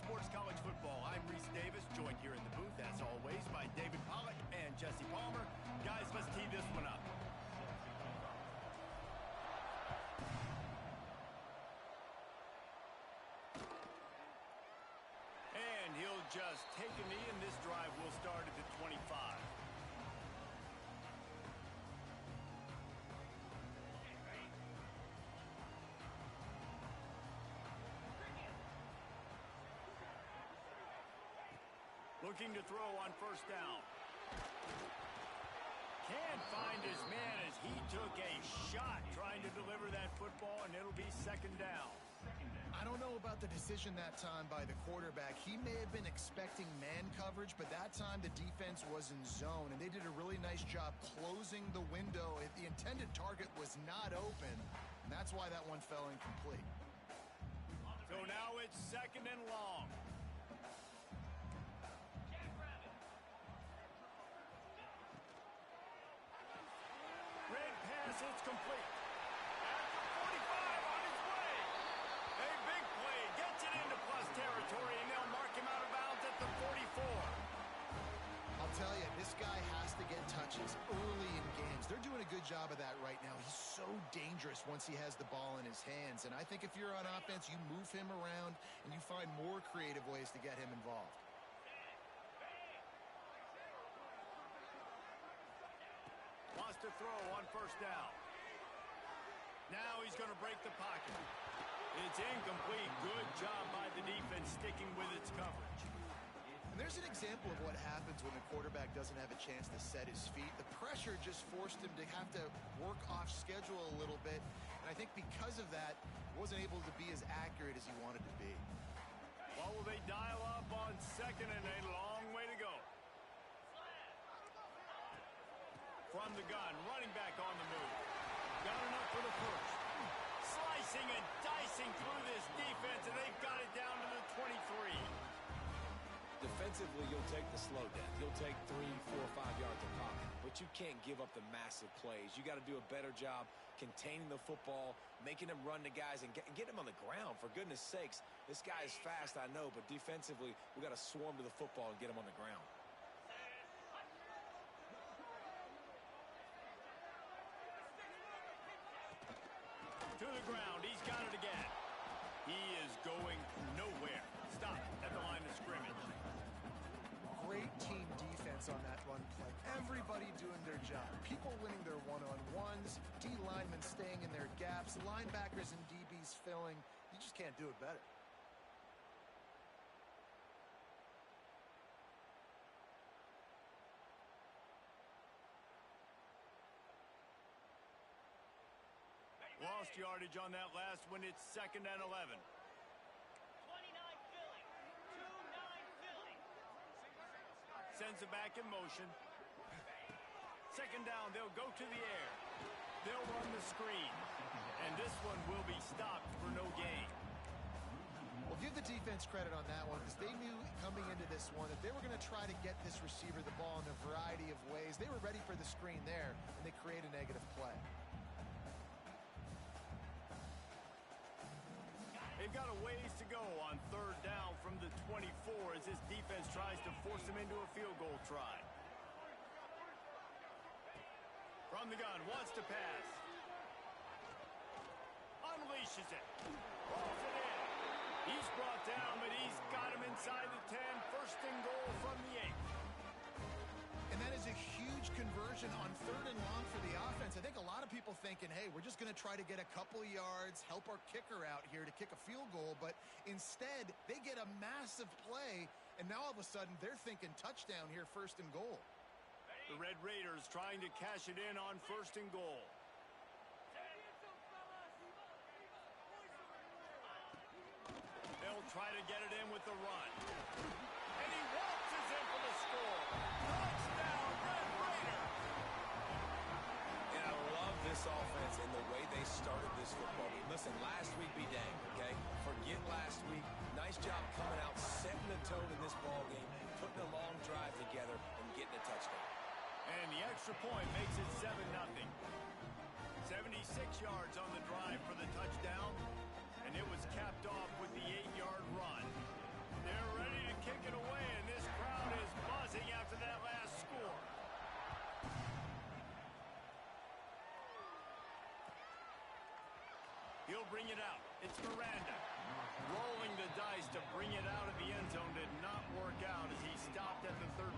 Sports College Football. I'm Reese Davis, joined here in the booth, as always, by David Pollack and Jesse Palmer. Guys, let's tee this one up. And he'll just take a knee, and this drive will start at the 25. Looking to throw on first down. Can't find his man as he took a shot trying to deliver that football, and it'll be second down. I don't know about the decision that time by the quarterback. He may have been expecting man coverage, but that time the defense was in zone, and they did a really nice job closing the window. The intended target was not open, and that's why that one fell incomplete. So now it's second and long. It's complete. After 45 on his way. A big play gets it into plus territory, and they'll mark him out of bounds at the 44. I'll tell you, this guy has to get touches early in games. They're doing a good job of that right now. He's so dangerous once he has the ball in his hands. And I think if you're on offense, you move him around and you find more creative ways to get him involved. Wants to throw on first down. Now he's going to break the pocket. It's incomplete. Good job by the defense sticking with its coverage. And there's an example of what happens when the quarterback doesn't have a chance to set his feet. The pressure just forced him to have to work off schedule a little bit. And I think because of that, he wasn't able to be as accurate as he wanted to be. Well, will they dial up on second, and a long way to go. From the gun, running back on the move. Got enough for the first. Slicing and dicing through this defense, and they've got it down to the 23. Defensively, you'll take the slow down. You'll take 3, 4, 5 yards of pocket. But you can't give up the massive plays. You got to do a better job containing the football, making them run the guys, and get them on the ground. For goodness sakes, this guy is fast, I know, but defensively, we got to swarm to the football and get him on the ground. To the ground. He's got it again. He is going nowhere. Stop at the line of scrimmage. Great team defense on that run play. Everybody doing their job. People winning their one-on-ones, D linemen staying in their gaps, linebackers and DBs filling. You just can't do it better. Lost yardage on that last one. It's second and 11. 29 Philly. 2-9 Philly. Sends it back in motion. Second down, they'll go to the air. They'll run the screen. And this one will be stopped for no gain. Well, give the defense credit on that one because they knew coming into this one that they were going to try to get this receiver the ball in a variety of ways. They were ready for the screen there, and they create a negative play. They've got a ways to go on third down from the 24 as this defense tries to force them into a field goal try. From the gun, wants to pass. Unleashes it. Rolls it in. He's brought down, but he's got him inside the 10. First and goal from the 8. And that is a huge conversion on third and long for the offense. I think a lot of people thinking, hey, we're just going to try to get a couple of yards, help our kicker out here to kick a field goal. But instead, they get a massive play, and now all of a sudden they're thinking touchdown here, first and goal. The Red Raiders trying to cash it in on first and goal. They'll try to get it in with the run. And he waltzes in for the score. Touchdown, Red Raiders! And I love this offense and the way they started this football game. Listen, last week be danged, okay? Forget last week. Nice job coming out, setting the tone in this ball game, putting a long drive together, and getting a touchdown. And the extra point makes it 7-0. 76 yards on the drive for the touchdown, and it was capped off with the 8-yard run. They're He'll bring it out. It's Miranda. Rolling the dice to bring it out of the end zone did not work out as he stopped at the 13.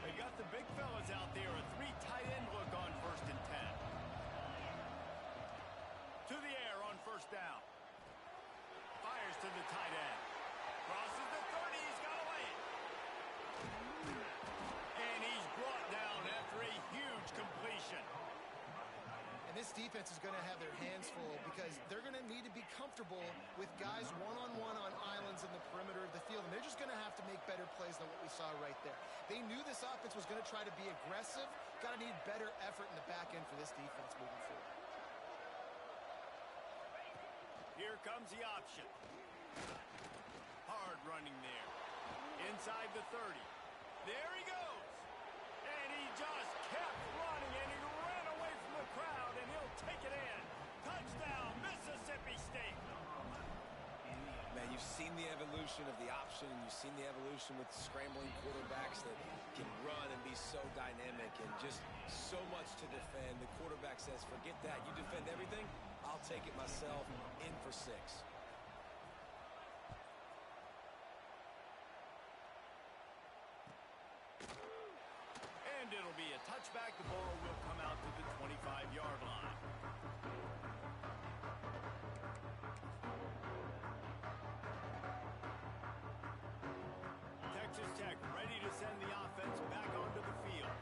They got the big fellas out there. A three tight end look on 1st and 10. To the air on 1st down. Fires to the tight end. Crosses the 30. He's got to lay it. And he's brought down after a huge completion. And this defense is going to have their hands full because they're going to need to be comfortable with guys one-on-one on islands in the perimeter of the field. And they're just going to have to make better plays than what we saw right there. They knew this offense was going to try to be aggressive. Got to need better effort in the back end for this defense moving forward. Here comes the option. Hard running there. Inside the 30. There he goes. And he just kept running, and he ran away from the crowd, and he'll take it in. Touchdown, Mississippi State. Man, you've seen the evolution of the option, and you've seen the evolution with scrambling quarterbacks that can run and be so dynamic and just so much to defend. The quarterback says, forget that. You defend everything, I'll take it myself. In for 6. And it'll be a touchback. The ball will come out to the 25-yard line. Texas Tech ready to send the offense back onto the field.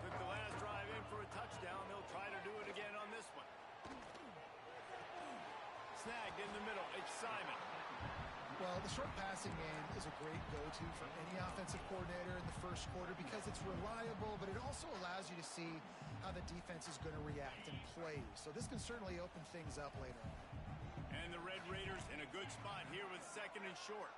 Took the last drive in for a touchdown. They'll try to do it again on this one. Snagged in the middle. It's Simon. Well, the short passing game is a great go-to for any offensive coordinator in the first quarter because it's reliable, but it also allows you to see how the defense is going to react and play. So this can certainly open things up later on. And the Red Raiders in a good spot here with 2nd and short.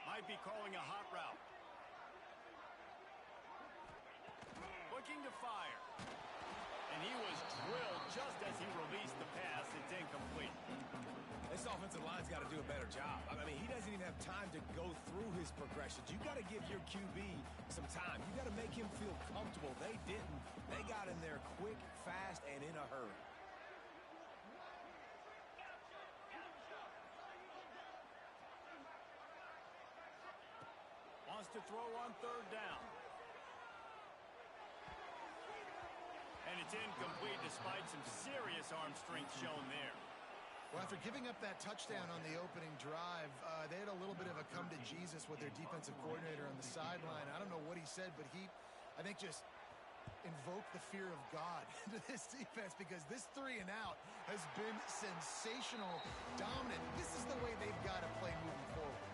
Might be calling a hot route. Looking to fire. And he was drilled just as he released the pass. It's incomplete. This offensive line's got to do a better job. I mean, he doesn't even have time to go through his progressions. You got to give your QB some time. You got to make him feel comfortable. They didn't. They got in there quick, fast, and in a hurry. Wants to throw on 3rd down. And it's incomplete despite some serious arm strength shown there. Well, after giving up that touchdown on the opening drive, they had a little bit of a come to Jesus with their defensive coordinator on the sideline. I don't know what he said, but he, I think, just invoked the fear of God into this defense because this 3 and out has been sensational, dominant. This is the way they've got to play moving forward.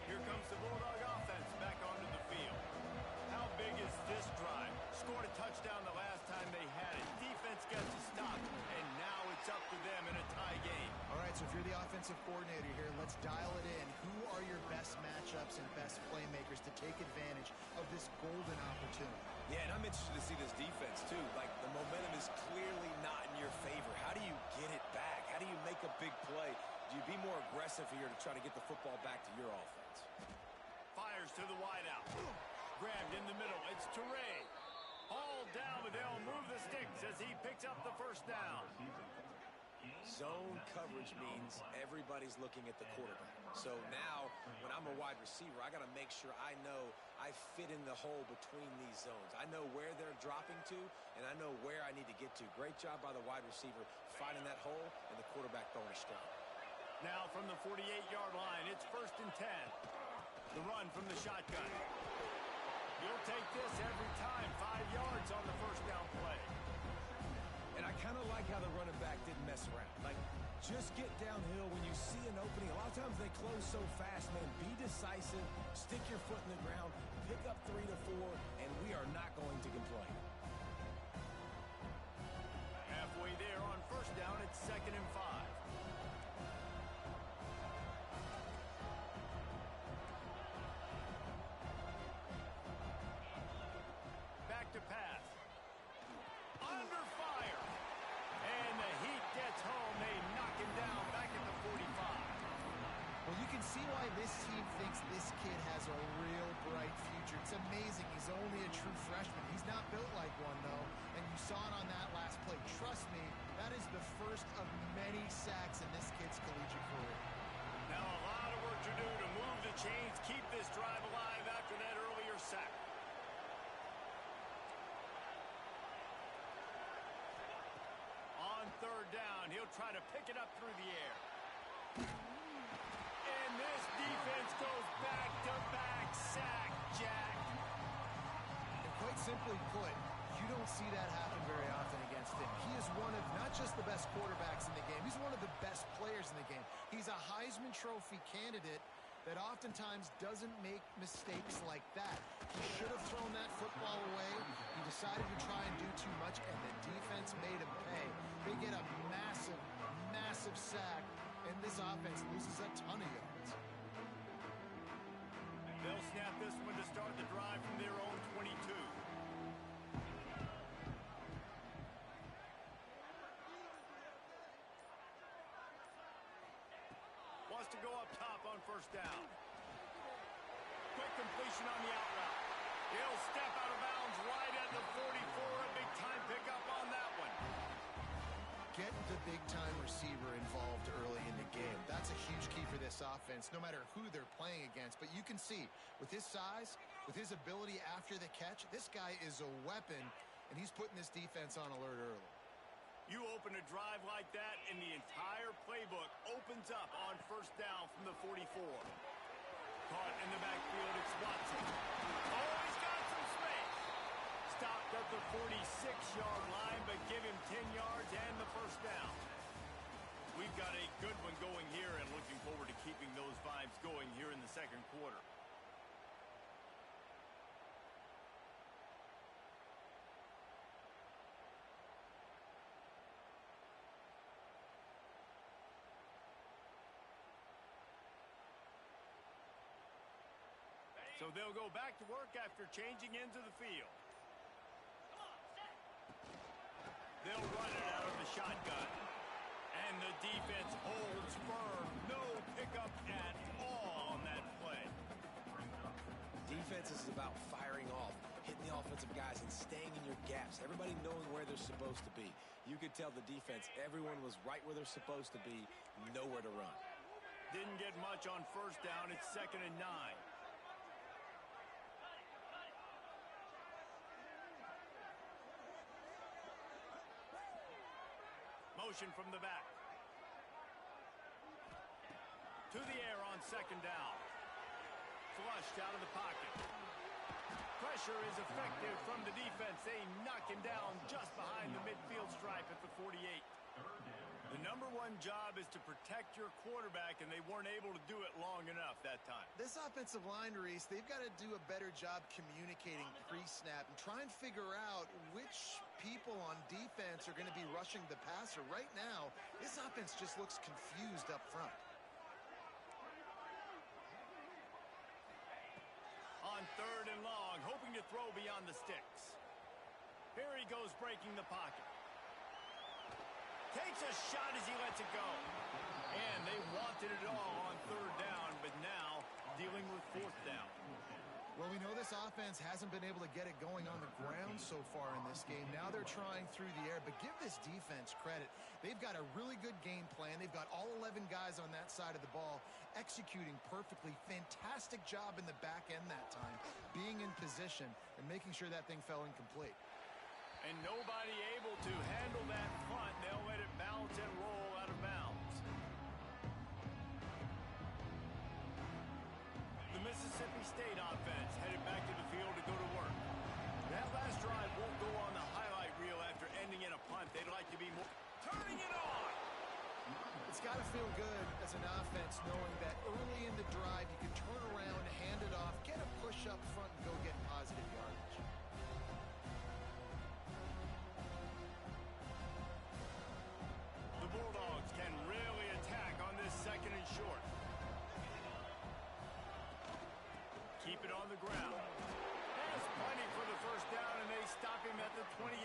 Here comes the Bulldog offense back onto the field. How big is this drive? Scored a touchdown the last time they had it. Defense gets a stop, and now it's up to them in a tie game. All right, so if you're the offensive coordinator here, let's dial it in. Who are your best matchups and best playmakers to take advantage of this golden opportunity? Yeah, and I'm interested to see this defense, too. Like, the momentum is clearly not in your favor. How do you get it back? How do you make a big play? Do you be more aggressive here to try to get the football back to your offense? Fires to the wideout. Grabbed in the middle. It's Teray. Hauled down, but they'll move the sticks as he picks up the 1st down. Zone coverage means everybody's looking at the quarterback. So now, when I'm a wide receiver, I got to make sure I know I fit in the hole between these zones. I know where they're dropping to, and I know where I need to get to. Great job by the wide receiver finding that hole, and the quarterback throwing a strike. Now from the 48-yard line, it's 1st and 10. The run from the shotgun. He'll take this every time. 5 yards on the 1st down play. And I kind of like how the running back didn't mess around. Like, just get downhill when you see an opening. A lot of times they close so fast, man. Be decisive, stick your foot in the ground, pick up 3 to 4, and we are not going to complain. Halfway there on 1st down, it's 2nd and 5. Well, you can see why this team thinks this kid has a real bright future. It's amazing. He's only a true freshman. He's not built like one, though, and you saw it on that last play. Trust me, that is the first of many sacks in this kid's collegiate career. Now a lot of work to do to move the chains, keep this drive alive after that earlier sack. On third down, he'll try to pick it up through the air. And this defense goes back-to-back sack, Jack. And quite simply put, you don't see that happen very often against him. He is one of not just the best quarterbacks in the game, he's one of the best players in the game. He's a Heisman Trophy candidate that oftentimes doesn't make mistakes like that. He should have thrown that football away. He decided to try and do too much, and the defense made him pay. They get a massive, massive sack, and this offense loses a ton of yards. They'll snap this one to start the drive from their own 22. Wants to go up top on first down. Quick completion on the out route. He'll step out of bounds right at the 44. A big time pickup on that one. Get the big-time receiver involved early in the game. That's a huge key for this offense, no matter who they're playing against. But you can see, with his size, with his ability after the catch, this guy is a weapon, and he's putting this defense on alert early. You open a drive like that, and the entire playbook opens up on first down from the 44. Caught in the backfield, it's Watson. Oh, he's got some space. Stopped at the 46-yard line, but give him 10 yards and the first down. We've got a good one going here, and looking forward to keeping those vibes going here in the second quarter. So they'll go back to work after changing into the field. They'll run it out of the shotgun. And the defense holds firm. No pickup at all on that play. Defense is about firing off, hitting the offensive guys and staying in your gaps. Everybody knowing where they're supposed to be. You could tell the defense, everyone was right where they're supposed to be, nowhere to run. Didn't get much on first down. It's 2nd and 9. Motion from the back. To the air on 2nd down. Flushed out of the pocket. Pressure is effective from the defense. They knock him down just behind the midfield stripe at the 48. The number one job is to protect your quarterback, and they weren't able to do it long enough that time. This offensive line, Reese, they've got to do a better job communicating pre-snap and try and figure out which people on defense are going to be rushing the passer. Right now, this offense just looks confused up front. On 3rd and long, hoping to throw beyond the sticks. Here he goes breaking the pocket. Takes a shot as he lets it go. And they wanted it all on 3rd down, but now dealing with 4th down. Well, we know this offense hasn't been able to get it going on the ground so far in this game. Now they're trying through the air, but give this defense credit. They've got a really good game plan. They've got all 11 guys on that side of the ball executing perfectly. Fantastic job in the back end that time, being in position and making sure that thing fell incomplete. And nobody able to handle that front. They'll let it bounce and roll out of bounds. The Mississippi State offense headed back to the field to go to work. That last drive won't go on the highlight reel after ending in a punt. They'd like to be more turning it on. It's got to feel good as an offense knowing that early in the drive you can turn around, hand it off, get a push up front, and go get positive yardage. The Bulldogs can really attack on this 2nd and short. Keep it on the ground. Has plenty for the first down, and they stop him at the 28.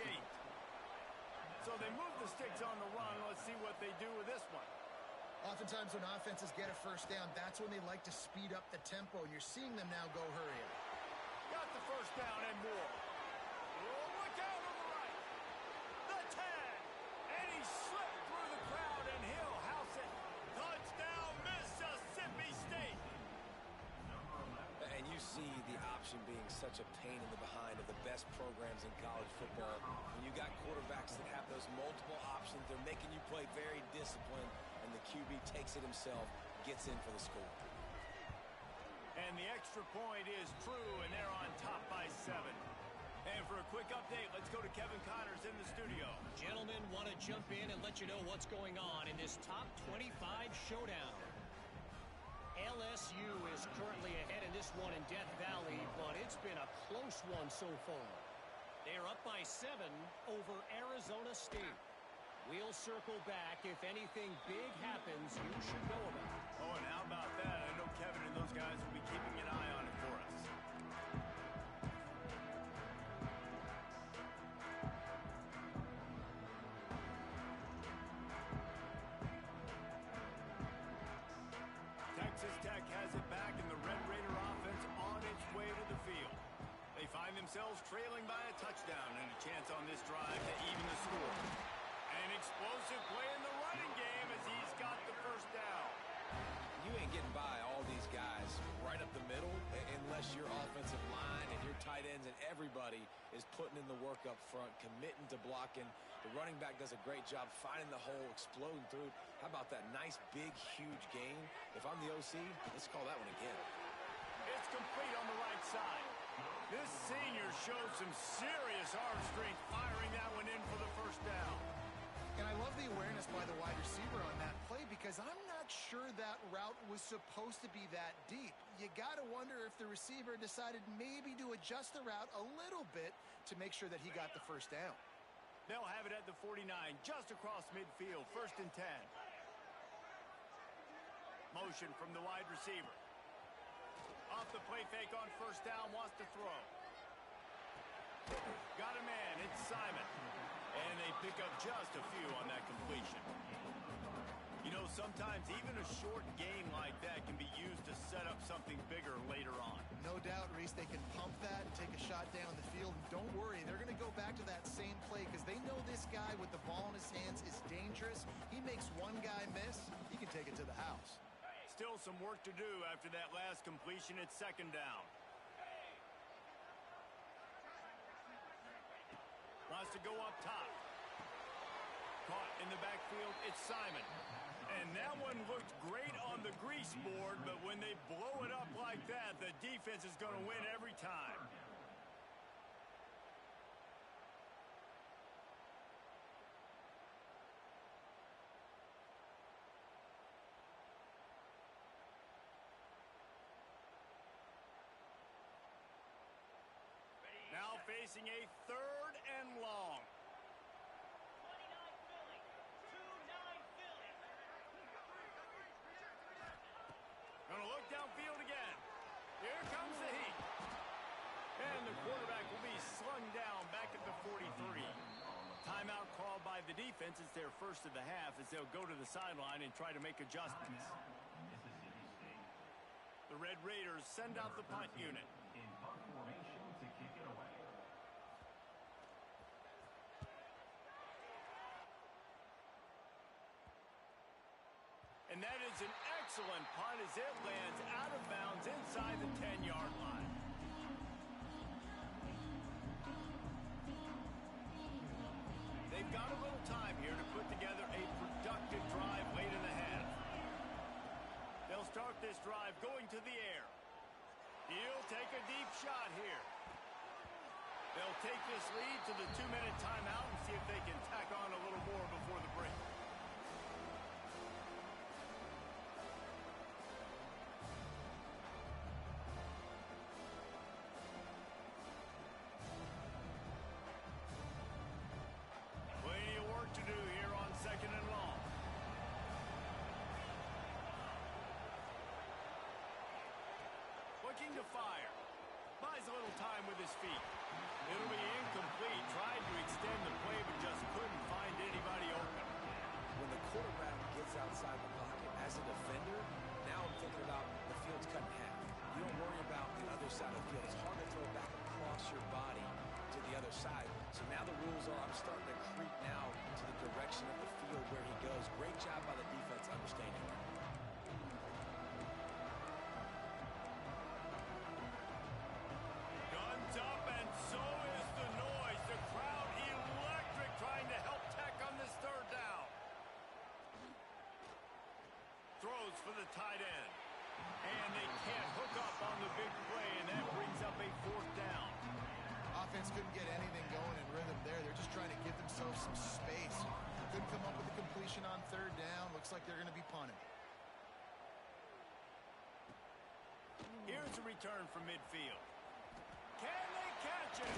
So they move the sticks on the run. Let's see what they do with this one. Oftentimes when offenses get a first down, that's when they like to speed up the tempo, and you're seeing them now go hurry up. Got the first down and more. Oh, look out on the right. The 10. And he slipped through the crowd, and he'll house it. Touchdown, Mississippi State. And you see the option being such a pain in the behind of the best programs in college football. When you got quarterbacks that have those multiple options, they're making you play very disciplined, and the QB takes it himself, gets in for the score. And the extra point is true, and they're on top by 7. And for a quick update, let's go to Kevin Connors in the studio. Gentlemen, want to jump in and let you know what's going on in this top 25 showdown. LSU is currently ahead in this one in Death Valley, but it's been a close one so far. They're up by 7 over Arizona State. We'll circle back. If anything big happens, you should know about it. Oh, and how about that? I know Kevin and those guys will be keeping an eye on it for us. Texas Tech has it back, and the Red Raider offense on its way to the field. They find themselves trailing by a touchdown and a chance on this drive to even the score. An explosive play in the running game as he's got the first down. You ain't getting by all these guys right up the middle unless your offensive line and your tight ends and everybody is putting in the work up front, committing to blocking. The running back does a great job finding the hole, exploding through. How about that nice, big, huge gain? If I'm the OC, let's call that one again. It's complete on the right side. This senior shows some serious arm strength firing that one in for the first down. And I love the awareness by the wide receiver on that play because I'm not sure that route was supposed to be that deep. You got to wonder if the receiver decided maybe to adjust the route a little bit to make sure that he got the first down. They'll have it at the 49, just across midfield, 1st and 10. Motion from the wide receiver. Off the play fake on first down, wants to throw. Got a man, it's Simon. And they pick up just a few on that completion. You know, sometimes even a short game like that can be used to set up something bigger later on. No doubt, Reese, they can pump that and take a shot down the field. And don't worry, they're going to go back to that same play because they know this guy with the ball in his hands is dangerous. He makes one guy miss, he can take it to the house. Still some work to do after that last completion at 2nd down. Wants to go up top. Caught in the backfield, it's Simon. And that one looked great on the grease board, but when they blow it up like that, the defense is going to win every time. Now facing a 3rd and long. 29 Philly. 2-9 Philly. Gonna look downfield again. Here comes the heat. And the quarterback will be slung down back at the 43. Timeout called by the defense. It's their first of the half as they'll go to the sideline and try to make adjustments. The Red Raiders send out the punt unit. In punt formation to kick it away. And that is an excellent punt as it lands out of bounds inside the 10-yard line. They've got a little time here to put together a productive drive late in the half. They'll start this drive going to the air. He'll take a deep shot here. They'll take this lead to the 2-minute timeout and see if they can tack on a little more before the break. Plenty of work to do here on 2nd and long. Looking to fire. Buys a little time with his feet. It'll be incomplete. Tried to extend the play, but just couldn't find anybody open. When the quarterback gets outside the pocket, are, I'm starting to creep now to the direction of the field where he goes. Great job by the defense understanding that. Guns up, and so is the noise. The crowd electric, trying to help Tech on this third down. Throws for the tight end. And they can't hook up on the big play, and that brings up a fourth down. Offense couldn't get anything going in rhythm there. They're just trying to give themselves some space. Couldn't come up with a completion on third down. Looks like they're going to be punting. Here's a return from midfield. Can they catch it?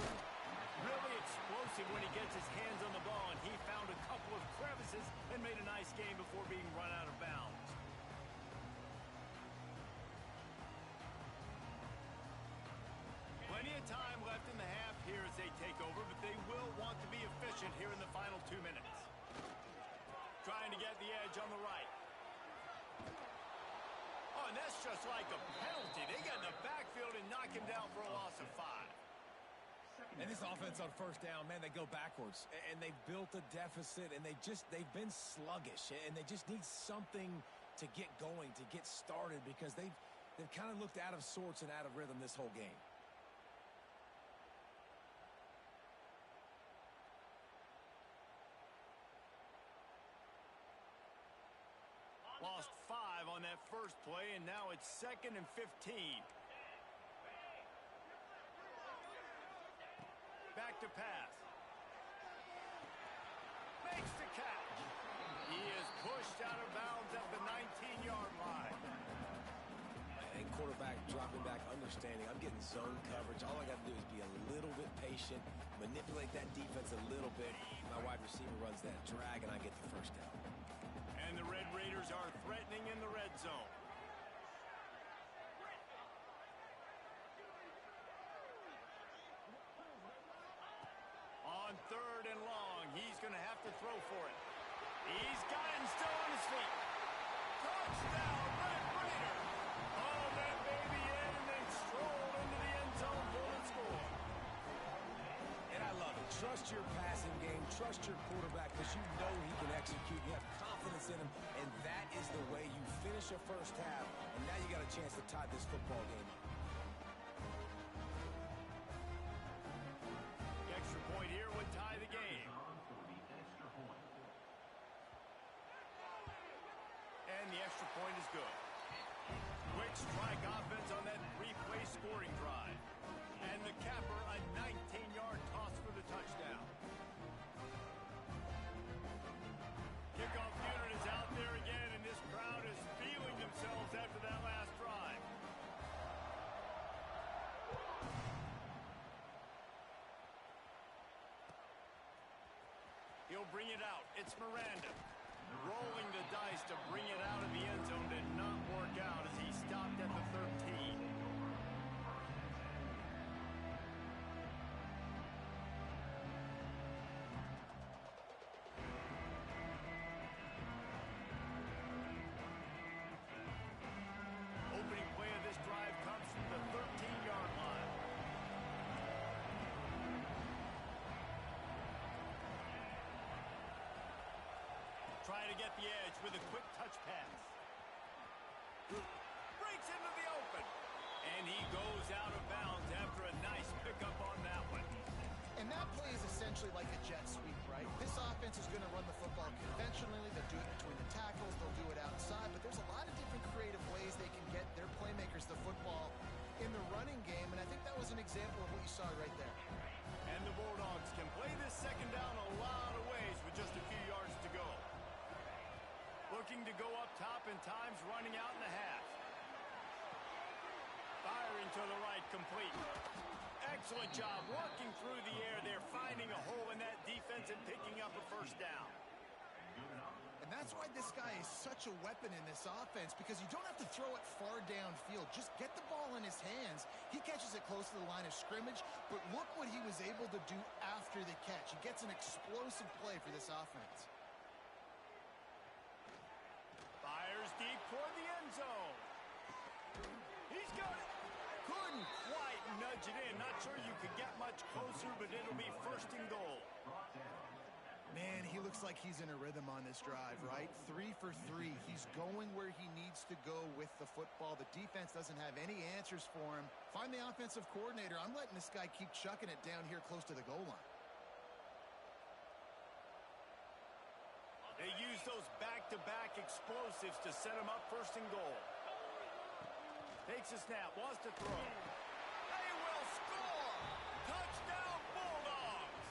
Really explosive when he gets his hands on the ball, and he found a couple of crevices and made a nice game before being run out of bounds. Plenty of time left in the half here as they take over, but they will want to be efficient here in the final 2 minutes. Trying to get the edge on the right. Oh, and that's just like a penalty. They get in the backfield and knock him down for a loss of 5. And this offense on first down, man, they go backwards. And they've built a deficit, and they've been sluggish. And they just need something to get going, to get started, because they've kind of looked out of sorts and out of rhythm this whole game. Lost 5 on that first play, and now it's 2nd and 15. Back to pass. Makes the catch. He is pushed out of bounds at the 19-yard line. And quarterback dropping back, understanding I'm getting zone coverage. All I got to do is be a little bit patient, manipulate that defense a little bit. My wide receiver runs that drag, and I get the first down. And the Red Raiders are threatening in the red zone. On 3rd and long, he's going to have to throw for it. He's got it and still on his feet. Touchdown, Red Raider. Oh, that baby in, and then strolled into the end zone for the score. And I love it. Trust your passing game. Trust your quarterback, because you know he can execute. You have confidence in him, and that is the way you finish a first half. And now you got a chance to tie this football game. The extra point here would tie the game. And the extra point is good. Quick strike offense on that 3-play scoring drive. And the capper, a 19-yard toss for the touchdown. Kickoff unit is out there again, and this crowd is feeling themselves after that last drive. He'll bring it out. It's Miranda. Rolling the dice to bring it out of the end zone did not work out as he stopped at the 13. Opening play of this drive comes from the 13-yard line. Trying to get the edge with a quick touch pass. Breaks into the open. And he goes out of bounds after a nice pickup on that one. And that play is essentially like a jet sweep, right? This offense is going to run the football conventionally. They'll do it between the tackles. They'll do it outside. But there's a lot of different creative ways they can get their playmakers the football in the running game. And I think that was an example of what you saw right there. And the Bulldogs can play this second down a lot of ways with just a few yards to go. Looking to go up top and times running out in the half. Firing to the right, complete. Excellent job working through the air there, finding a hole in that defense and picking up a first down. And that's why this guy is such a weapon in this offense, because you don't have to throw it far downfield. Just get the ball in his hands. He catches it close to the line of scrimmage, but look what he was able to do after the catch. He gets an explosive play for this offense. Fires deep toward the end zone. He's got it. Couldn't quite nudge it in. Not sure you could get much closer, but it'll be 1st and goal. looks like he's in a rhythm on this drive, right? 3 for 3. He's going where he needs to go with the football. The defense doesn't have any answers for him. Find the offensive coordinator. I'm letting this guy keep chucking it down here close to the goal line. They use those back-to-back explosives to set him up first and goal. Takes a snap, wants to throw. They will score! Touchdown, Bulldogs!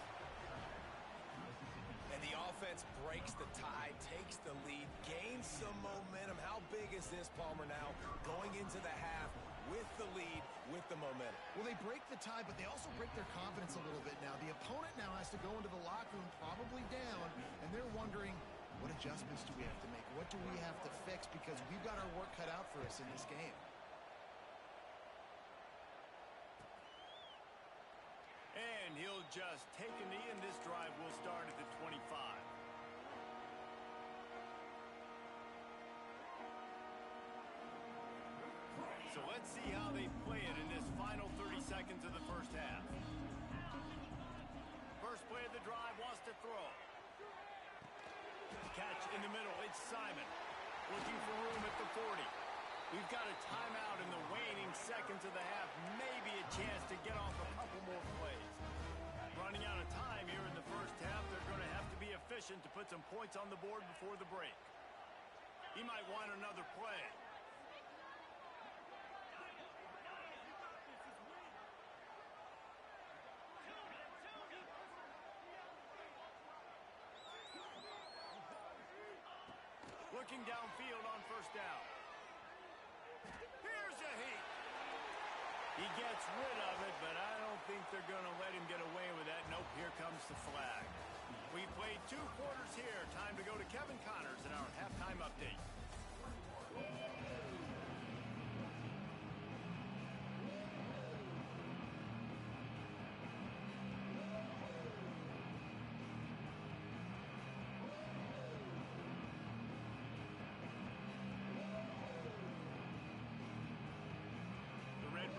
And the offense breaks the tie, takes the lead, gains some momentum. How big is this, Palmer, now? Going into the half with the lead, with the momentum. Well, they break the tie, but they also break their confidence a little bit now. The opponent now has to go into the locker room probably down, and they're wondering, what adjustments do we have to make? What do we have to fix? Because we've got our work cut out for us in this game. And he'll just take a knee, and this drive will start at the 25. So let's see how they play it in this final 30 seconds of the first half. First play of the drive, wants to throw. Catch in the middle, it's Simon. Looking for room at the 40. We've got a timeout in the waning seconds of the half. Maybe a chance to get off a couple more plays. Running out of time here in the first half. They're going to have to be efficient to put some points on the board before the break. He might want another play. Looking downfield on first down. Here's a heat. He gets rid of it, but I don't think they're going to let him get away with that. Nope, here comes the flag. We played 2 quarters here. Time to go to Kevin Connors in our halftime update.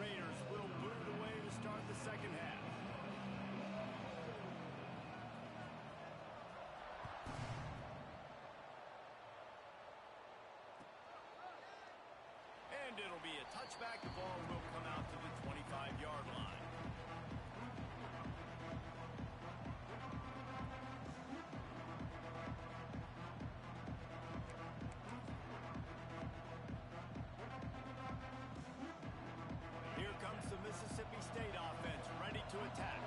Raiders will boot it away to start the second half. And it'll be a touchback. The ball will come out to the 25-yard line. Mississippi State offense ready to attack.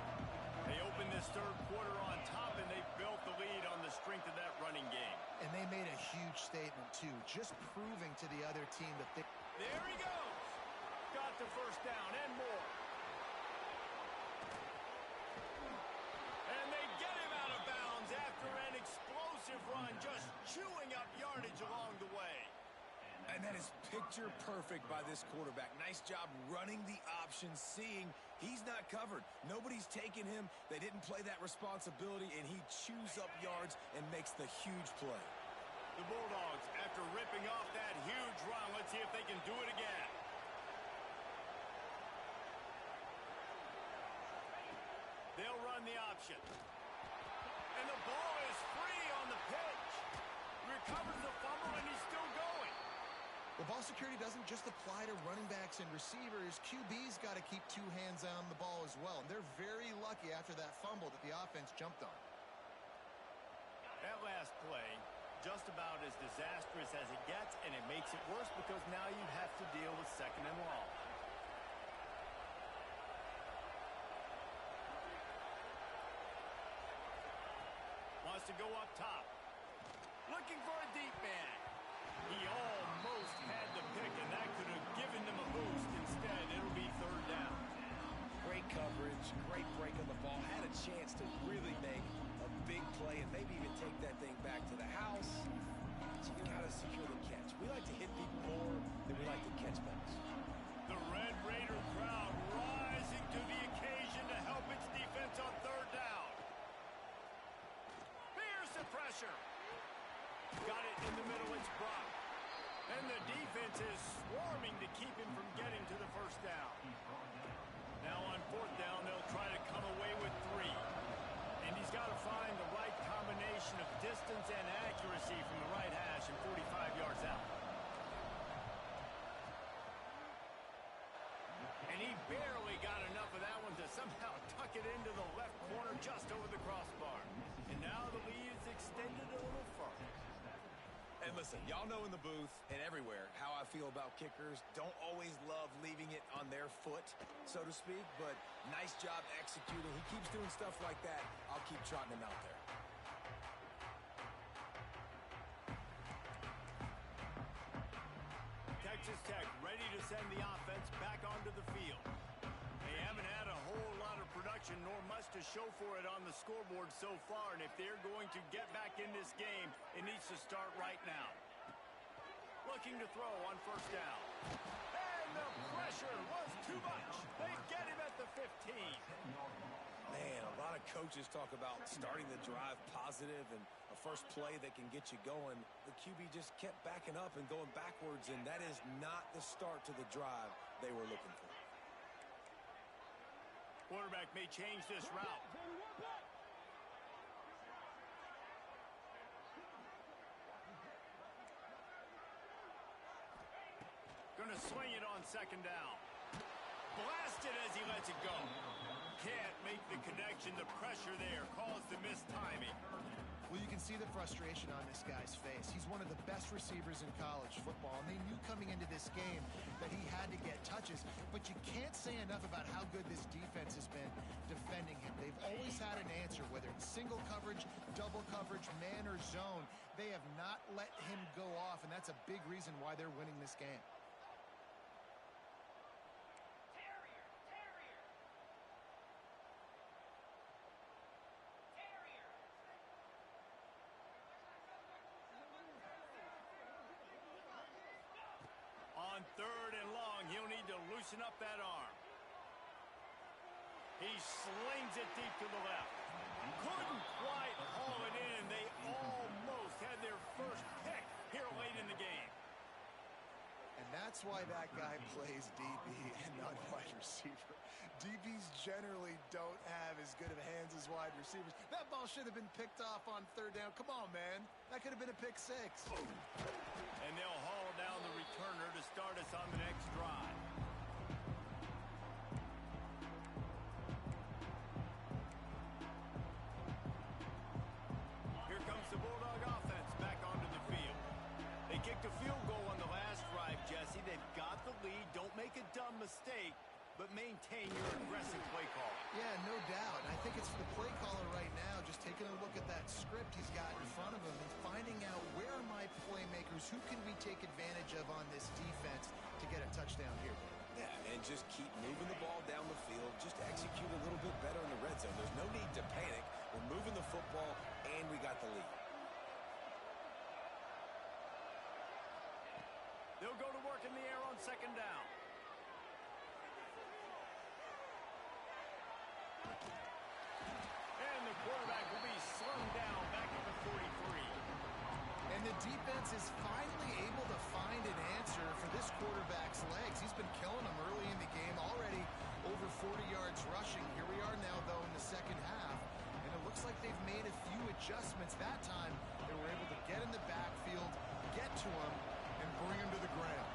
They opened this third quarter on top, and they built the lead on the strength of that running game. And they made a huge statement, too, just proving to the other team that they... There he goes. Got the first down and more. And they get him out of bounds after an explosive run, just chewing up yardage along the way. And that is picture perfect by this quarterback. Nice job running the option, seeing he's not covered. Nobody's taking him. They didn't play that responsibility, and he chews up yards and makes the huge play. The Bulldogs, after ripping off that huge run, let's see if they can do it again. They'll run the option. And the ball is free on the pitch. Recovers the fumble, and he's still going. The ball security doesn't just apply to running backs and receivers. QB's got to keep 2 hands on the ball as well. And they're very lucky after that fumble that the offense jumped on. That last play, just about as disastrous as it gets, and it makes it worse because now you have to deal with second and long. Wants to go up top. Looking for a deep man. He almost had the pick, and that could have given them a boost. Instead, it'll be third down. Great coverage, great break on the ball. Had a chance to really make a big play and maybe even take that thing back to the house. So you got to secure the catch. We like to hit people more than we like to catch balls. The Red Raider crowd rising to the occasion to help its defense on third down. Here's the pressure. Got it in the middle, it's Brock. And the defense is swarming to keep him from getting to the first down. Now on fourth down, they'll try to come away with 3. And he's got to find the right combination combination of distance and accuracy from the right hash and 45 yards out. And he barely got enough of that one to somehow tuck it into the left corner just over the crossbar. And now the lead is extended a little further. And listen, y'all know in the booth and everywhere how I feel about kickers. Don't always love leaving it on their foot, so to speak, but nice job executing. He keeps doing stuff like that. I'll keep trotting him out there. Texas Tech ready to send the offense back onto the field. They haven't had a whole lot of production nor much to show for it on the scoreboard so far, and if they're going to get back in this game, it needs to start right now. Looking to throw on first down. And the pressure was too much. They get him at the 15. Man, a lot of coaches talk about starting the drive positive and a first play that can get you going. The QB just kept backing up and going backwards, and that is not the start to the drive they were looking for. Quarterback may change this route. Going to swing it on second down. Blasted as he lets it go. Can't make the connection. The pressure there caused the missed timing. Well, you can see the frustration on this guy's face. He's one of the best receivers in college football, and they knew coming into this game that he had to get touches, but you can't say enough about how good this defense has been defending him. They've always had an answer, whether it's single coverage, double coverage, man or zone. They have not let him go off, and that's a big reason why they're winning this game. On third and long, he'll need to loosen up that arm. He slings it deep to the left. Couldn't quite haul it in. They almost had their first pick here late in the game. And that's why that guy plays DB and not wide receiver. DBs generally don't have as good of hands as wide receivers. That ball should have been picked off on third down. Come on, man. That could have been a pick six. And they'll haul down the returner to start us on the next drive. Here comes the Bulldog offense back onto the field. They kicked a field goal on the last drive, Jesse. They've got the lead. Don't make a dumb mistake, but maintain your aggressive play call. Yeah, no doubt. I think it's the play caller right now just taking a look at that script he's got in front of him and finding out where are my playmakers, who can we take advantage of on this defense to get a touchdown here. Yeah, and just keep moving the ball down the field. Just execute a little bit better in the red zone. There's no need to panic. We're moving the football, and we got the lead. They'll go to work in the air on second down. And the quarterback will be slung down back at the 43. And the defense is finally able to find an answer for this quarterback's legs. He's been killing them early in the game, already over 40 yards rushing. Here we are now, though, in the second half. And it looks like they've made a few adjustments. That time, they were able to get in the backfield, get to him, and bring him to the ground.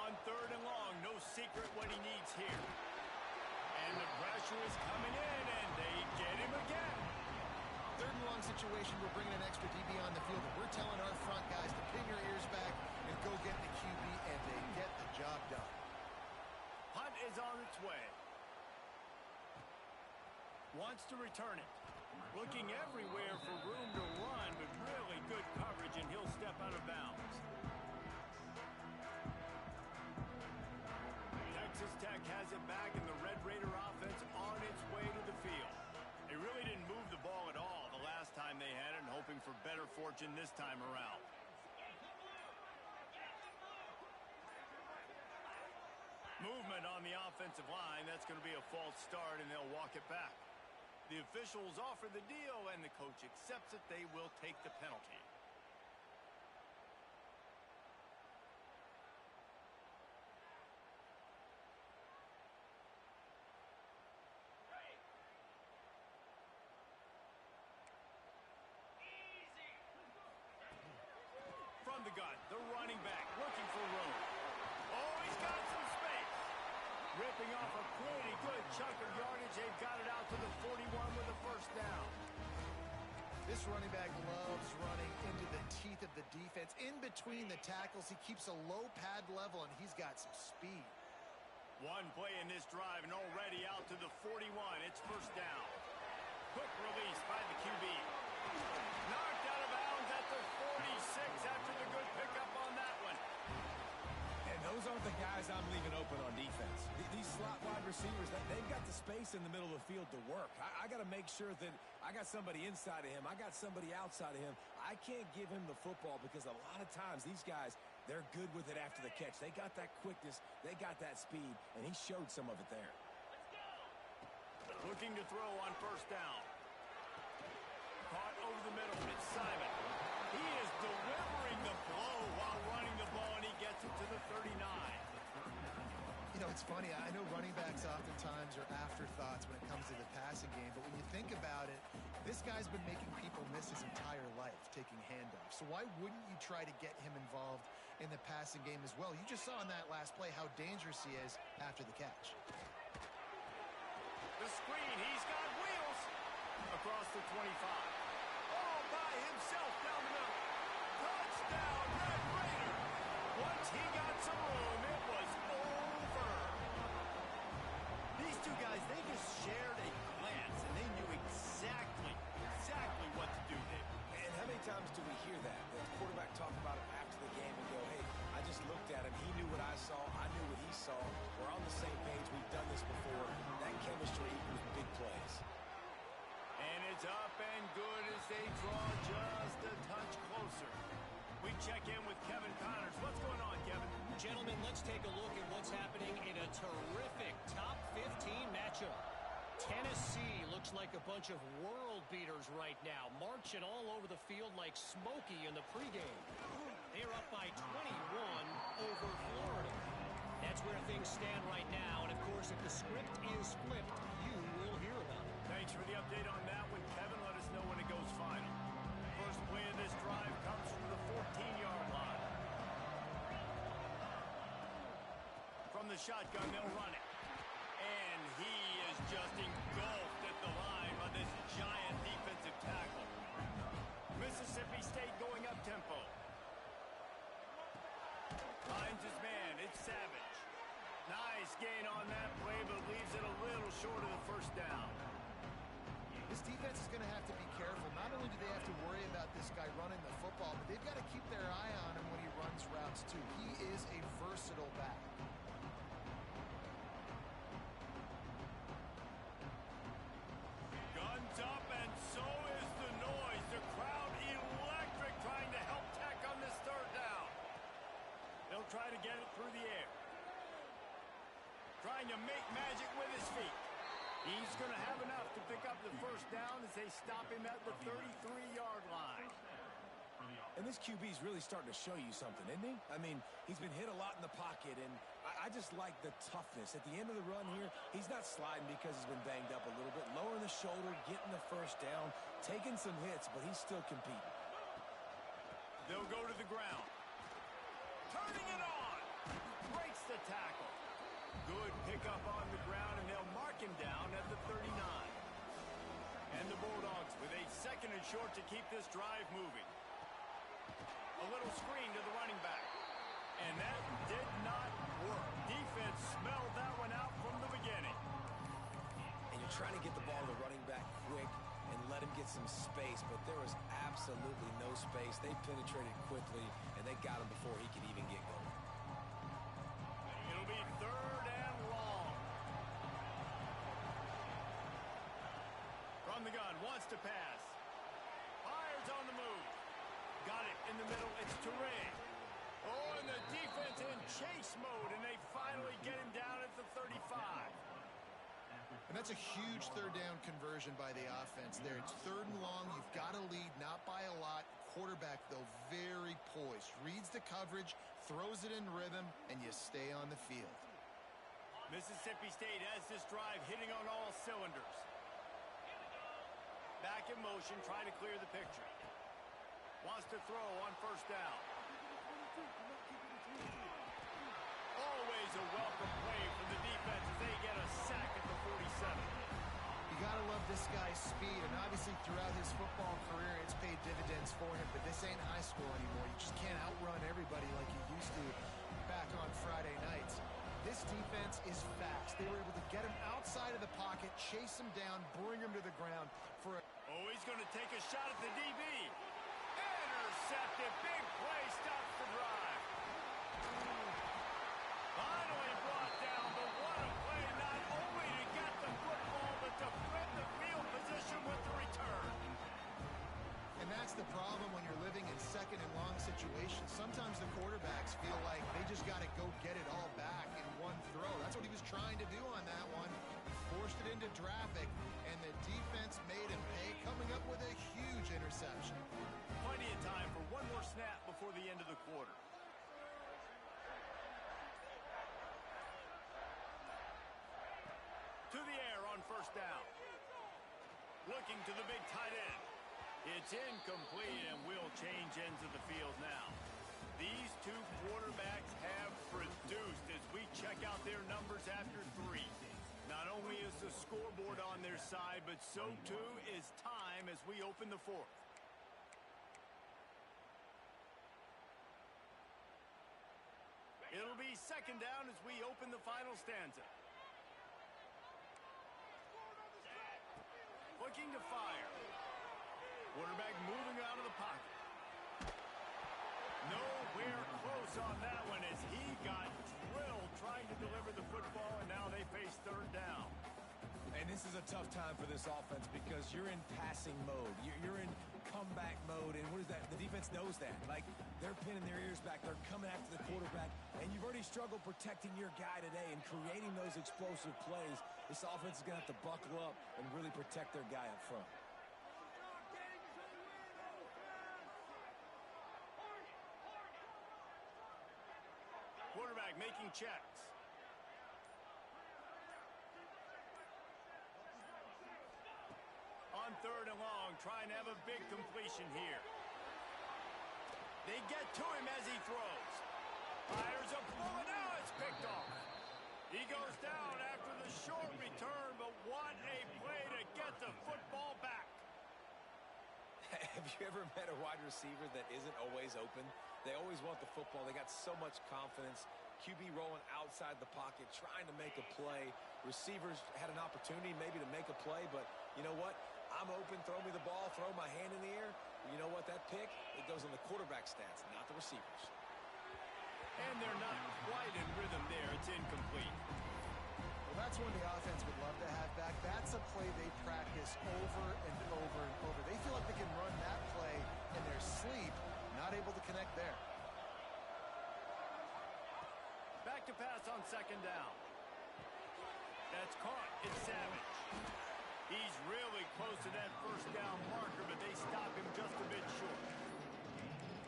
On third and long, no secret what he needs here. And the pressure is coming in, and they get him again. Third and long situation, we're bringing an extra DB on the field, and we're telling our front guys to pin your ears back and go get the QB, and they get the job done. Punt is on its way. Wants to return it. Looking everywhere for room to run, but really good coverage, and he'll step out of bounds. Texas Tech has it back, and the Red Raider offense on its way to the field. They really didn't move the ball at all the last time they had it, and hoping for better fortune this time around. Movement on the offensive line. That's going to be a false start, and they'll walk it back. The officials offer the deal, and the coach accepts it. They will take the penalty. the gun, the running back looking for room. Oh, he's got some space. Ripping off a pretty good chunk of yardage. They've got it out to the 41 with a first down. This running back loves running into the teeth of the defense. In between the tackles, he keeps a low pad level, and he's got some speed. One play in this drive, and already out to the 41. It's first down. Quick release by the QB. Knocked out of bounds at the 46 after the good pickup on that one. And those aren't the guys I'm leaving open on defense. These slot wide receivers, they've got the space in the middle of the field to work. I got to make sure that I got somebody inside of him. I got somebody outside of him. I can't give him the football because a lot of times these guys, they're good with it after the catch. They got that quickness. They got that speed, and he showed some of it there. Looking to throw on first down. Caught over the middle. It's Simon. He is delivering the blow while running the ball, and he gets it to the 39. You know, it's funny. I know running backs oftentimes are afterthoughts when it comes to the passing game, but when you think about it, this guy's been making people miss his entire life taking handoffs. So why wouldn't you try to get him involved in the passing game as well? You just saw in that last play how dangerous he is after the catch. The screen, he's got wheels across the 25. All by himself down the middle. Touchdown, Red Raider. Once he got some room, it was over. These two guys, they just shared a glance, and they knew exactly what to do there. And how many times do we hear that? The quarterback talk about it after the game and go, hey, I just looked at him. He knew what I saw. I knew what he saw. We're on the same page. We've done this before. That chemistry equals big plays. And it's up and good as they draw just a touch closer. We check in with Kevin Connors. What's going on, Kevin? Gentlemen, let's take a look at what's happening in a terrific top 15 matchup. Tennessee looks like a bunch of world beaters right now, marching all over the field like Smokey in the pregame. They're up by 21 over Florida. That's where things stand right now, and of course, if the script is flipped, you will hear about it. Thanks for the update on that one, Kevin. Let us know when it goes final. First play of this drive comes from the 14-yard line. From the shotgun, they'll run it. And he is just engulfed at the line by this giant defensive tackle. Mississippi State going up tempo. Finds his man. It's Savage. Nice gain on that play, but leaves it a little short of the first down. This defense is going to have to be careful. Not only do they have to worry about this guy running the football, but they've got to keep their eye on him when he runs routes too. He is a versatile back. Guns up, and so is the noise. The crowd electric, trying to help Tech on this third down. They'll try to get it through the air. Trying to make magic with his feet. He's going to have enough to pick up the first down as they stop him at the 33-yard line. And this QB's really starting to show you something, isn't he? I mean, he's been hit a lot in the pocket, and I just like the toughness. At the end of the run here, he's not sliding because he's been banged up a little bit. Lowering the shoulder, getting the first down, taking some hits, but he's still competing. They'll go to the ground. Turning it on. Breaks the tackle. Good pickup on the ground, and they'll mark him down at the 39. And the Bulldogs with a second and short to keep this drive moving. A little screen to the running back. And that did not work. Defense smelled that one out from the beginning. And you're trying to get the ball to the running back quick and let him get some space, but there was absolutely no space. They penetrated quickly, and they got him before he could even get going. It'll be third and long. From the gun, wants to pass. Fires on the move. Got it in the middle. It's Touré. Oh, and the defense in chase mode, and they finally get him down at the 35. And that's a huge third down conversion by the offense there. It's third and long. You've got to lead, not by a lot. Quarterback, though, very poised. Reads the coverage, throws it in rhythm, and you stay on the field. Mississippi State has this drive hitting on all cylinders. Back in motion, trying to clear the picture. Wants to throw on first down. Always a welcome play from the defense as they get a sack at the 47. You got to love this guy's speed, and obviously throughout his football career, it's paid dividends for him, but this ain't high school anymore. You just can't outrun everybody like you used to back on Friday nights. This defense is fast. They were able to get him outside of the pocket, chase him down, bring him to the ground for a... Oh, he's going to take a shot at the DB. Intercepted. Big play. Stops the drive. Finally brought down, but what a play. Not only to get the football, but to flip the field position with the return. And that's the problem when you're living in second and long situations. Sometimes the quarterbacks feel like they just got to go get it all back in one throw. That's what he was trying to do on that one. Forced it into traffic, and the defense made him pay, coming up with a huge interception. Plenty of time for one more snap before the end of the quarter. To the air on first down. Looking to the big tight end. It's incomplete, and we'll change ends of the field now. These two quarterbacks have produced as we check out their numbers after three. Not only is the scoreboard on their side, but so too is time as we open the fourth. It'll be second down as we open the final stanza. Looking to fire. Quarterback moving out of the pocket. Nowhere close on that one as he got drilled trying to deliver the football, and now they face third down. And this is a tough time for this offense because you're in passing mode. You're in comeback mode, and what is that? The defense knows that. Like, they're pinning their ears back. They're coming after the quarterback, and you've already struggled protecting your guy today and creating those explosive plays. This offense is going to have to buckle up and really protect their guy up front. Quarterback making checks. On third and long, trying to have a big completion here. They get to him as he throws. Fires a bullet. Now it's picked off. He goes down after the short return, but what a play to get the football back. Have you ever met a wide receiver that isn't always open? They always want the football. They got so much confidence. QB rolling outside the pocket, trying to make a play. Receivers had an opportunity maybe to make a play, but you know what? I'm open, throw me the ball, throw my hand in the air. You know what? That pick, it goes on the quarterback stats, not the receivers. And they're not quite in rhythm there. It's incomplete. Well, that's one the offense would love to have back. That's a play they practice over and over and over. They feel like they can run that play in their sleep, not able to connect there. Back to pass on second down. That's caught. It's Savage. He's really close to that first down marker, but they stop him just a bit short.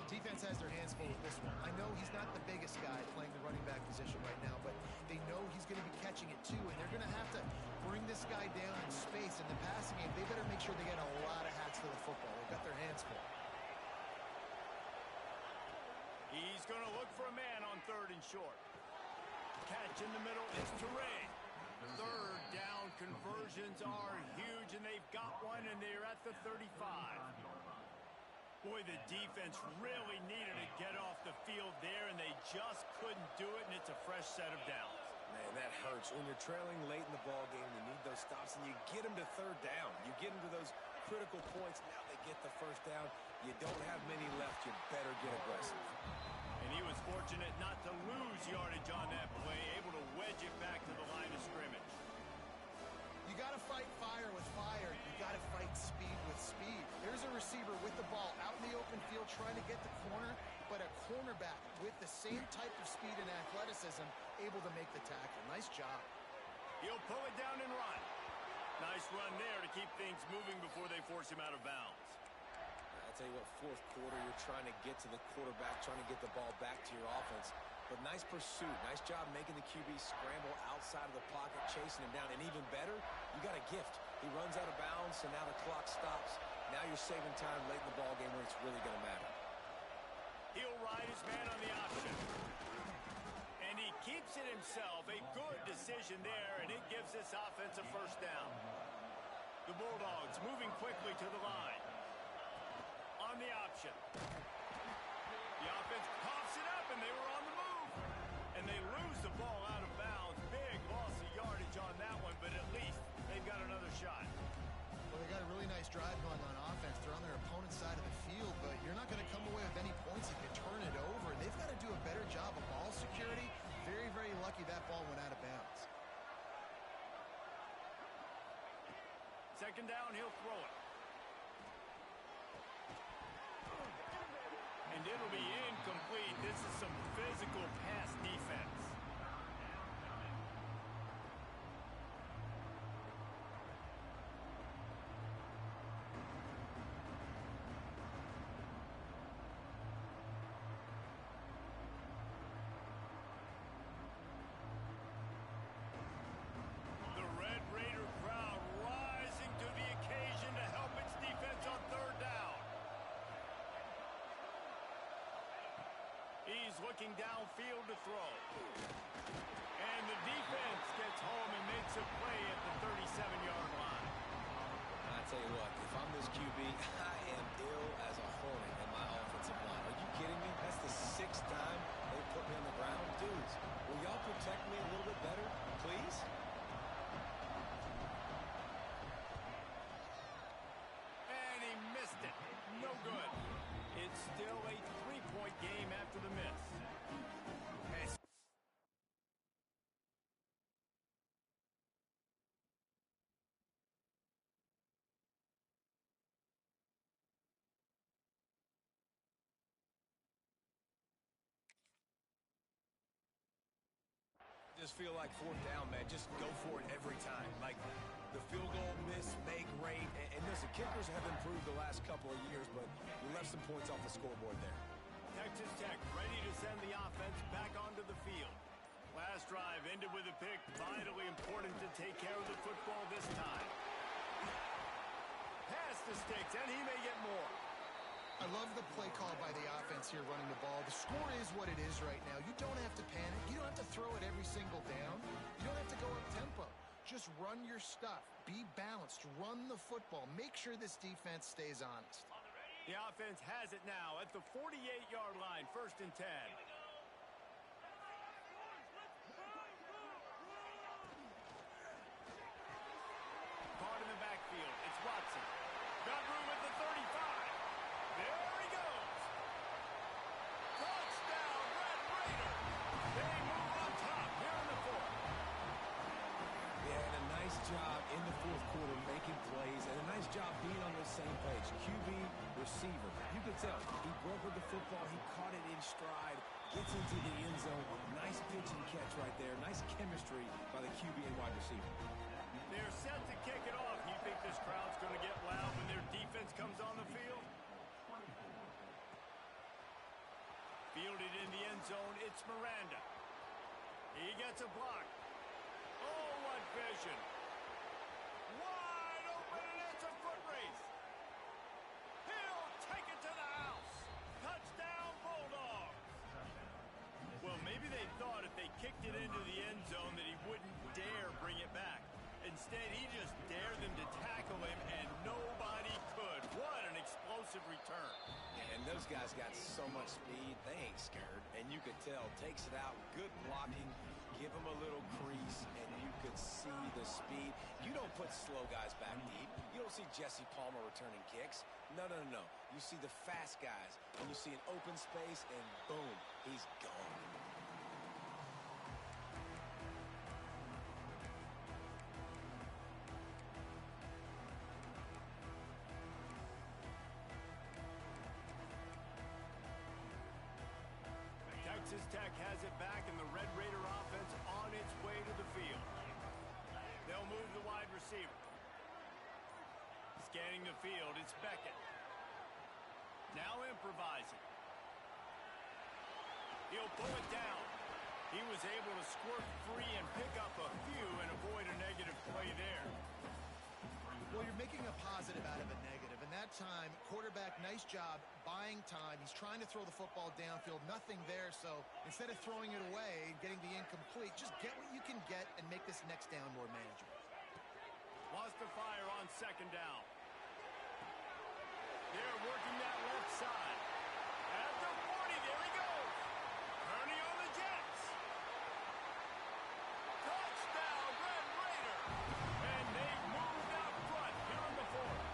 Defense has their hands full with this one. I know he's not the biggest guy playing the running back position right now, but they know he's going to be catching it too, and they're going to have to bring this guy down in space. In the passing game, they better make sure they get a lot of hats to the football. They've got their hands full. He's going to look for a man on third and short. Catch in the middle is Teray. Third down conversions are huge, and they've got one, and they're at the 35. Boy, the defense really needed to get off the field there, and they just couldn't do it, and it's a fresh set of downs. Man, that hurts. When you're trailing late in the ball game, you need those stops, and you get them to third down. You get them to those critical points. Now they get the first down. You don't have many left. You better get aggressive. And he was fortunate not to lose yardage on that play, able to wedge it back to the line of scrimmage. You got to fight fire with fire. You got to fight speed with speed. There's a receiver with the ball out in the open field trying to get the corner, but a cornerback with the same type of speed and athleticism able to make the tackle. Nice job. He'll pull it down and run. Nice run there to keep things moving before they force him out of bounds. I'll tell you what, fourth quarter, you're trying to get to the quarterback, trying to get the ball back to your offense. But nice pursuit. Nice job making the QB scramble outside of the pocket, chasing him down. And even better, you got a gift. He runs out of bounds, so now the clock stops. Now you're saving time late in the ball game when it's really going to matter. He'll hide his man on the option. And he keeps it himself. A good decision there, and it gives this offense a first down. The Bulldogs moving quickly to the line. On the option. The offense coughs it up, and they were on the move. And they lose the ball out of bounds. Big loss of yardage on that one, but at least they've got another shot. Well, they got a really nice drive going on offense. They're on their opponent's side of the field, but you're not going to come away with any points if you turn it over. And they've got to do a better job of ball security. Very, very lucky that ball went out of bounds. Second down, he'll throw it. And it'll be incomplete. This is some physical pass defense. The Red Raider crowd rising to the occasion to help its defense on third down. He's looking downfield to throw. And the defense gets home and makes a play at the 37-yard line. I tell you what, if I'm this QB, I am ill as a hornet in my offensive line. Are you kidding me? That's the 6th time they put me on the ground. Dudes, will y'all protect me a little bit better, please? And he missed it. No good. It's still a 3-point game after the miss. And Just feel like 4th down, man. Just go for it every time. Like the field goal miss, make rate. And listen, kickers have improved the last couple of years, but we left some points off the scoreboard there. Texas Tech ready to send the offense back onto the field. Last drive ended with a pick. Vitally important to take care of the football this time. Pass the sticks, and he may get more. I love the play call by the offense here running the ball. The score is what it is right now. You don't have to panic. You don't have to throw it every single down. You don't have to go up tempo. Just run your stuff. Be balanced. Run the football. Make sure this defense stays honest. The offense has it now at the 48-yard line, 1st and 10. Caught in the backfield. It's Watson. Got room at the 35. There he goes. Touchdown, Red Raider. They move on top here in the 4th. Yeah, and a nice job in the 4th quarter making plays, and a nice job being on the same page. QB, receiver. You could tell he broke with the football. He caught it in stride, gets into the end zone. Nice pitch and catch right there. Nice chemistry by the QB and wide receiver. They're set to kick it off. You think this crowd's going to get loud when their defense comes on the field? Fielded in the end zone, it's Miranda. He gets a block. Oh, what vision. Wide open, and it's a foot race. He'll take it to the house. Touchdown, Bulldogs. Well, maybe they thought if they kicked it into the end zone that he wouldn't dare bring it back. Instead, he just dared them to tackle him, and nobody could. What an explosive return. And those guys got so much speed, they ain't scared. And you could tell, takes it out, good blocking, give him a little crease, and you could see the speed. You don't put slow guys back deep. You don't see Jesse Palmer returning kicks. No, no, no, no. You see the fast guys, and you see an open space, and boom, he's gone. Texas Tech has it back, and the Red Raider offense on its way to the field. They'll move the wide receiver. Scanning the field, it's Beckett. Now improvising. He'll pull it down. He was able to squirt free and pick up a few and avoid a negative play there. Well, you're making a positive out of a negative, and that that time, quarterback, nice job buying time. He's trying to throw the football downfield. Nothing there, so instead of throwing it away and getting the incomplete, just get what you can get and make this next down more manageable. Wants to fire on second down. They're working that left side. At the 40, there he goes. Turning on the Jets. Touchdown, Red Raider. And they've moved out front here in the fourth.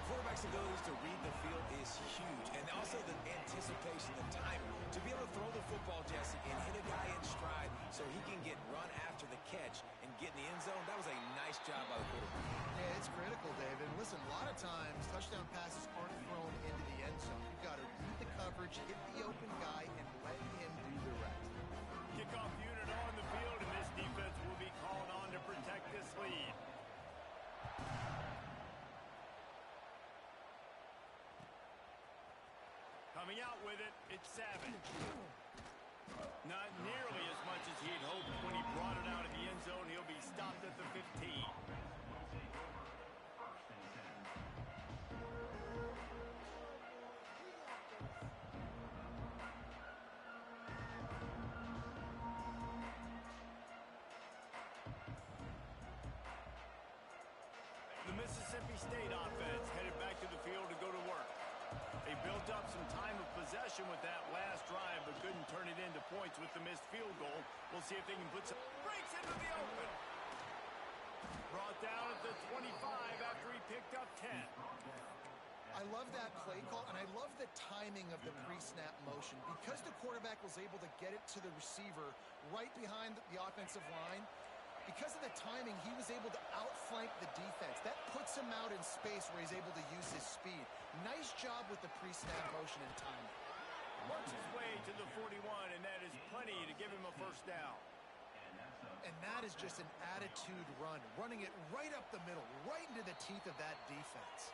Quarterback's abilities to read the field is huge, and also the anticipation, the timing. To be able to throw the football, Jesse, and hit a guy in stride so he can get run after the catch and get in the end zone, that was a nice job by the quarterback. Yeah, it's critical, David. Listen, a lot of times touchdown passes aren't thrown into the end zone. You've got to read the coverage, hit the open guy, and let him do the rest. Kickoff unit on the field, and this defense will be called on to protect this lead. Coming out with it, it's Savage. Not nearly as much as he'd hoped when he brought it out of the end zone. He'll be stopped at the 15. The Mississippi State offense headed back to the field to go to work. They built up some time of possession with that last drive, but couldn't turn it into points with the missed field goal. We'll see if they can put some breaks into the open. Brought down at the 25 after he picked up 10. I love that play call, and I love the timing of the pre-snap motion. Because the quarterback was able to get it to the receiver right behind the offensive line, because of the timing, he was able to outflank the defense. That puts him out in space where he's able to use his speed. Nice job with the pre-snap motion and timing. Works his way to the 41, and that is plenty to give him a first down. And that is just an attitude run, running it right up the middle, right into the teeth of that defense.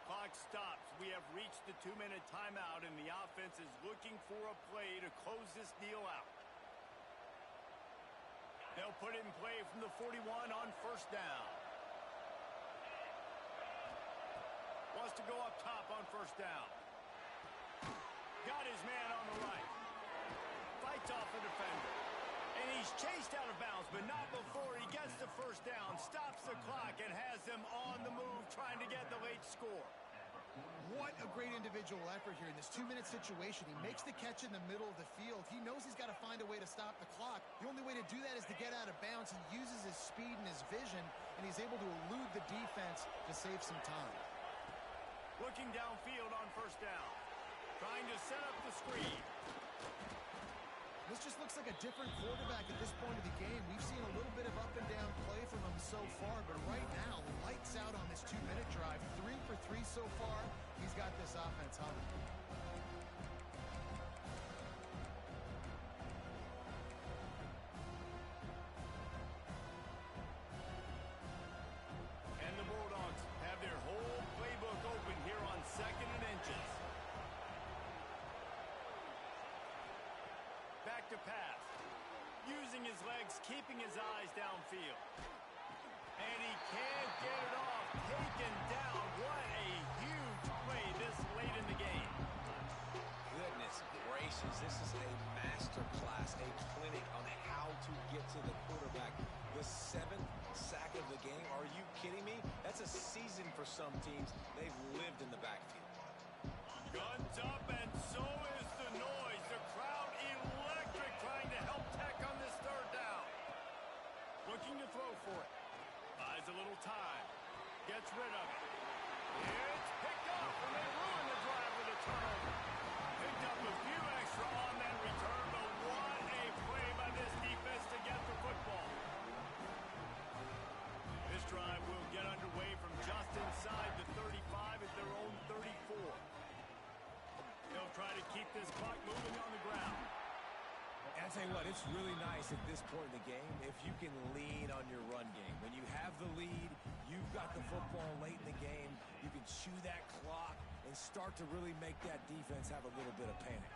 Clock stops. We have reached the 2-minute timeout, and the offense is looking for a play to close this deal out. They'll put it in play from the 41 on first down. Wants to go up top on first down. Got his man on the right. Fights off a defender. And he's chased out of bounds, but not before he gets the first down. Stops the clock and has them on the move trying to get the late score. What a great individual effort here in this 2-minute situation. He makes the catch in the middle of the field. He knows he's got to find a way to stop the clock. The only way to do that is to get out of bounds. He uses his speed and his vision, and he's able to elude the defense to save some time. Looking downfield on first down. Trying to set up the screen. This just looks like a different quarterback at this point of the game. We've seen a little bit of up and down play from him so far, but right now, lights out on this 2-minute drive. 3 for 3 so far. He's got this offense humming. And the Bulldogs have their whole playbook open here on 2nd and inches. Back to pass. Using his legs, keeping his eyes downfield. And he can't get it off. Taken down. What a huge play this late in the game. Goodness gracious, this is a master class, a clinic on how to get to the quarterback. The 7th sack of the game. Are you kidding me? That's a season for some teams. They've lived in the backfield. Guns up, and so is the noise. The crowd electric, trying to help Tech on this 3rd down. Looking to throw for it. Buys a little time. Gets rid of it. It's picked up, and they ruin the drive with a turnover. Picked up a few extra on that return, but what a play by this defense to get the football. This drive will get underway from just inside the 35 at their own 34. They'll try to keep this clock moving on the ground. And I'll tell you what, it's really nice at this point in the game if you can lean on your run game. When you have the lead, you've got the football late in the game, you can chew that clock and start to really make that defense have a little bit of panic.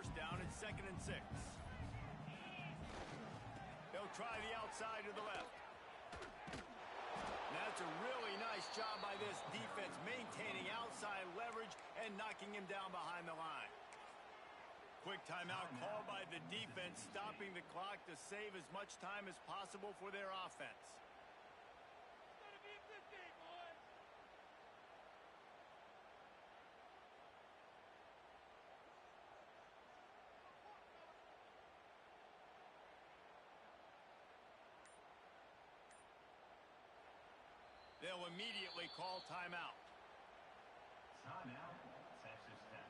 first down at 2nd and 6. They'll try the outside to the left. That's a really nice job by this defense, maintaining outside leverage and knocking him down behind the line. Quick timeout called by the defense, stopping the clock to save as much time as possible for their offense. They'll immediately call timeout. Timeout, Texas Tech.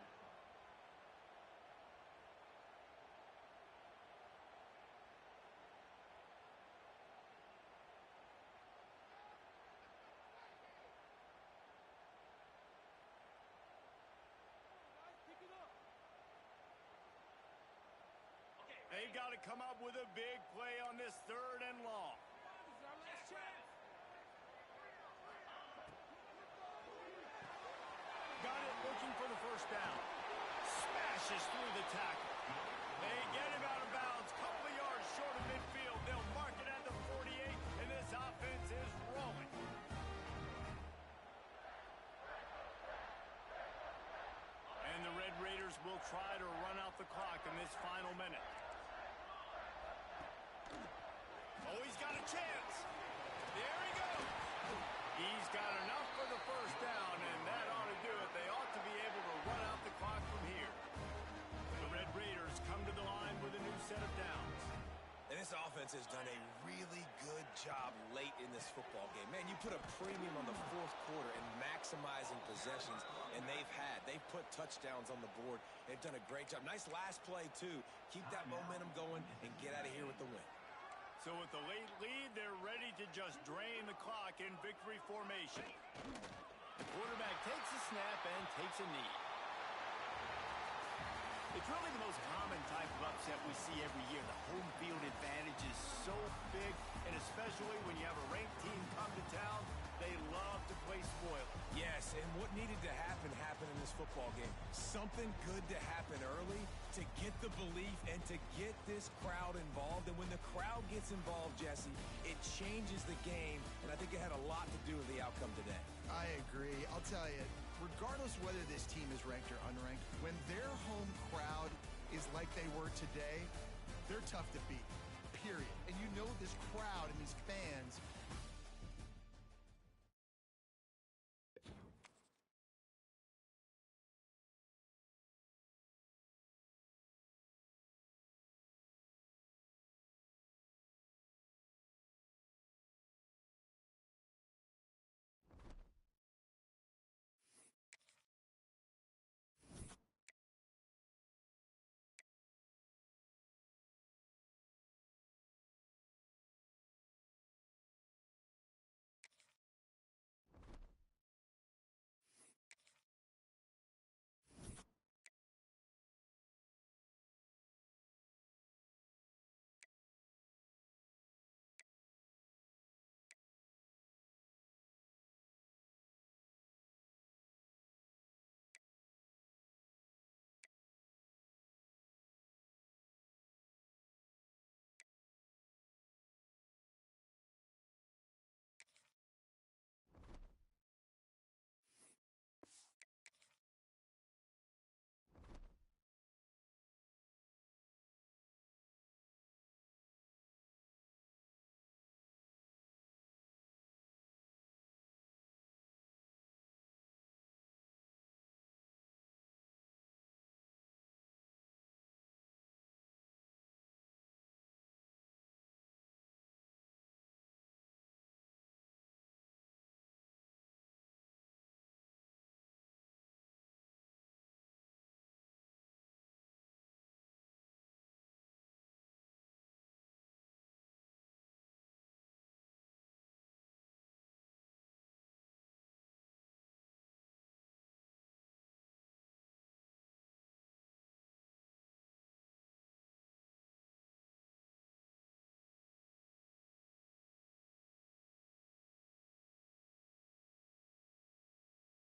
They've got to come up with a big play on this 3rd and long. Got it, looking for the first down. Smashes through the tackle. They get him out of bounds, couple of yards short of midfield. They'll mark it at the 48, and this offense is rolling. And the Red Raiders will try to run out the clock in this final minute. Oh, he's got a chance. There he goes. He's got enough for the first down, and that ought to do it. They ought to be able to run out the clock from here. The Red Raiders come to the line with a new set of downs. And this offense has done a really good job late in this football game. Man, you put a premium on the 4th quarter and maximizing possessions, and they've put touchdowns on the board. They've done a great job. Nice last play, too. Keep that momentum going and get out of here with the win. So with the late lead, they're ready to just drain the clock in victory formation. The quarterback takes a snap and takes a knee. It's really the most common type of upset we see every year. The home field advantage is so big, and especially when you have a ranked team come to town, they love to play spoiler. Yes, and what needed to happen happened in this football game. Something good to happen early to get the belief and to get this crowd involved. And when the crowd gets involved, Jesse, it changes the game, and I think it had a lot to do with the outcome today. I agree. I'll tell you, regardless whether this team is ranked or unranked, when their home crowd is like they were today, they're tough to beat, period. And you know this crowd and these fans